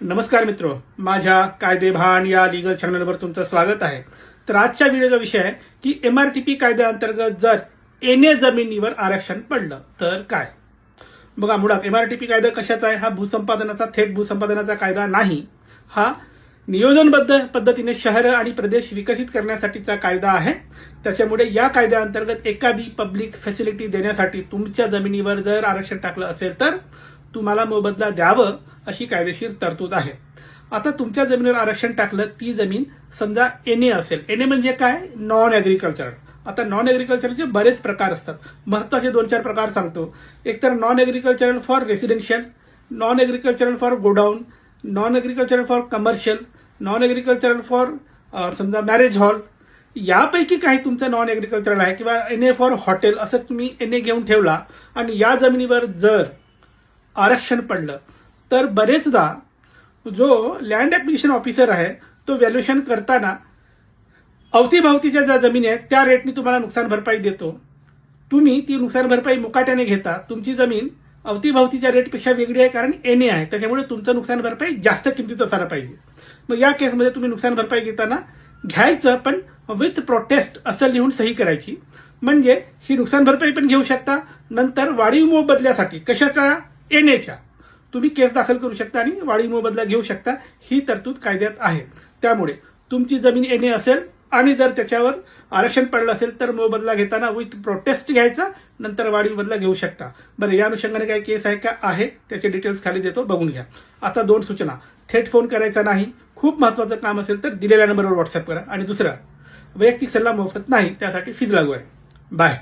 नमस्कार मित्रो, माझ्या कायदेभान या लीगल चॅनलवर तुमचं स्वागत आहे. तर आजच्या व्हिडिओचा विषय आहे की एमआरटीपी कायद्याअंतर्गत जर एने जमिनीवर आरक्षण पडलं तर काय. बघा, मुळात एमआरटीपी कायदा कशाचा आहे? हा भूसंपादनाचा, थेट भूसंपादनाचा कायदा नाही. हा नियोजनबद्ध पद्धतीने शहर आणि प्रदेश विकसित करण्यासाठीचा कायदा आहे. त्याच्यामुळे या कायद्याअंतर्गत एखादी पब्लिक फॅसिलिटी देण्यासाठी तुमच्या जमिनीवर जर आरक्षण टाकलं असेल तर तुम्हाला मोबदला द्यावं अशी कायदेशीर तरतूद आहे. आता तुमच्या जमिनीवर आरक्षण टाकलं, ती जमीन समजा एनए असेल. एनए म्हणजे काय? Non agricultural. आता नॉन ऍग्रिकल्चरचे बरेच प्रकार असतात. महत्वाचे 2-4 प्रकार सांगतो. एक तर non agricultural for residential, non agricultural for godown, non agricultural for commercial, non agricultural for समजा मॅरेज हॉल. यापैकी काही तुमचं नॉन ऍग्रिकल्चरल आहे किंवा एनए फॉर हॉटेल, असं तुम्ही एनए घेऊन ठेवला आणि या जमिनीवर जर आरक्षण पडलं तर बरेचदा जो लँड ऍक्विजिशन ऑफिसर आहे तो व्हॅल्युएशन करताना अवतीभवतीच्या ज्या जमिनी आहेत त्या रेटनी तुम्हाला नुकसान भरपाई देतो. तुम्ही ती नुकसान भरपाई मुकाट्याने घेता. तुमची जमीन अवतीभवतीच्या रेटपेक्षा वेगळी आहे कारण एनए आहे, त्याच्यामुळे तुमचं नुकसान भरपाई जास्त किमतीत असायला पाहिजे. मग या केसमध्ये तुम्ही नुकसान भरपाई घेताना घ्यायचं, पण विथ प्रोटेस्ट असं लिहून सही करायची. म्हणजे ही नुकसान भरपाई पण घेऊ शकता. नंतर वाढीव मोबदल्यासाठी कशाचा? एनएच्या तुम्ही केस दाखल करू शकता आणि वाढीव मोबदला घेऊ शकता. ही तरतूद कायद्यात आहे. त्यामुळे तुमची जमीन एनए असेल आणि जर त्याच्यावर आरक्षण पडलं असेल तर मोबदला घेताना विथ प्रोटेस्ट घ्यायचा, नंतर वाढीव मोबदला घेऊ शकता. बरं, या अनुषंगाने काही केस आहे का? आहे. त्याचे डिटेल्स खाली देतो, बघून घ्या. आता 2 सूचना. थेट फोन करायचा नाही. खूप महत्वाचं काम असेल तर दिलेल्या नंबरवर व्हॉट्सअप करा. आणि दुसरा, वैयक्तिक सल्ला मोफत नाही, त्यासाठी फीज लागू आहे. बाय.